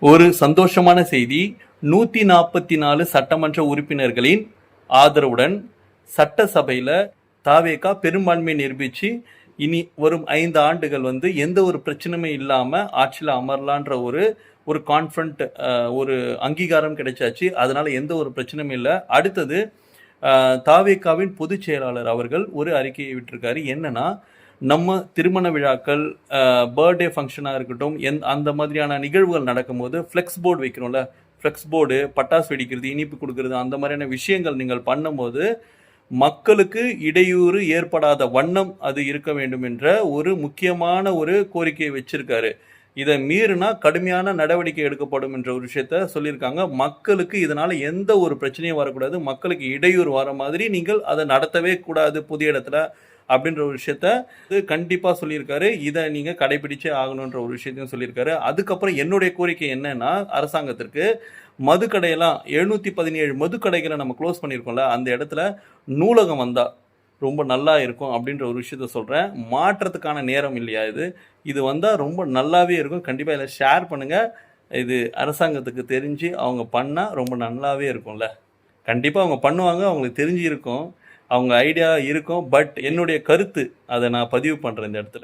ஒரு சந்தோஷமான செய்தி. 144 சட்டமன்ற உறுப்பினர்களின் ஆதரவுடன் சட்டசபையில் தாவேகா பெரும்பான்மை நிரூபித்து இனி வரும் 5 ஆண்டுகள் எந்த ஒரு பிரச்சனையுமே இல்லாமல் ஆட்சியில் அமரலான்ற ஒரு கான்ஃபிடன்ட் ஒரு அங்கீகாரம் கிடைச்சாச்சு. அதனால எந்த ஒரு பிரச்சனையும் இல்லை. அடுத்தது தாவேகாவின் பொதுச் செயலாளர் அவர்கள் ஒரு அறிக்கையை விட்டிருக்காரு. என்னன்னா, நம்ம திருமண விழாக்கள், பர்த்டே ஃபங்க்ஷனாக இருக்கட்டும், அந்த மாதிரியான நிகழ்வுகள் நடக்கும்போது ஃப்ளெக்ஸ் போர்டு வைக்கிறோம்ல, ஃப்ளெக்ஸ் போர்டு, பட்டாசு வெடிக்கிறது, இனிப்பு கொடுக்கறது, அந்த மாதிரியான விஷயங்கள் நீங்கள் பண்ணும்போது மக்களுக்கு இடையூறு ஏற்படாத வண்ணம் அது இருக்க வேண்டும் என்ற ஒரு முக்கியமான ஒரு கோரிக்கையை வச்சிருக்காரு. இதை மீறினா கடுமையான நடவடிக்கை எடுக்கப்படும் என்ற ஒரு விஷயத்த சொல்லியிருக்காங்க. மக்களுக்கு இதனால எந்த ஒரு பிரச்சனையும் வரக்கூடாது, மக்களுக்கு இடையூறு வர மாதிரி நீங்கள் அதை நடத்தவே கூடாது புதிய இடத்துல அப்படின்ற ஒரு விஷயத்த கண்டிப்பாக சொல்லியிருக்காரு. இதை நீங்கள் கடைபிடிச்சே ஆகணுன்ற ஒரு விஷயத்தையும் சொல்லியிருக்காரு. அதுக்கப்புறம் என்னுடைய கோரிக்கை என்னன்னா, அரசாங்கத்திற்கு மதுக்கடையெல்லாம் 717 மதுக்கடைகளை நம்ம க்ளோஸ் பண்ணியிருக்கோம்ல, அந்த இடத்துல நூலகம் வந்தால் ரொம்ப நல்லா இருக்கும் அப்படின்ற ஒரு விஷயத்த சொல்கிறேன். மாற்றத்துக்கான நேரம் இல்லையா இது வந்தால் ரொம்ப நல்லாவே இருக்கும். கண்டிப்பாக இதில் ஷேர் பண்ணுங்கள். இது அரசாங்கத்துக்கு தெரிஞ்சு அவங்க பண்ணால் ரொம்ப நல்லாவே இருக்கும்ல. கண்டிப்பாக அவங்க பண்ணுவாங்க, அவங்களுக்கு தெரிஞ்சு இருக்கும், அவங்க ஐடியா இருக்கும். பட் என்னுடைய கருத்து அதை நான் பதிவு பண்ணுறேன் இந்த இடத்துல.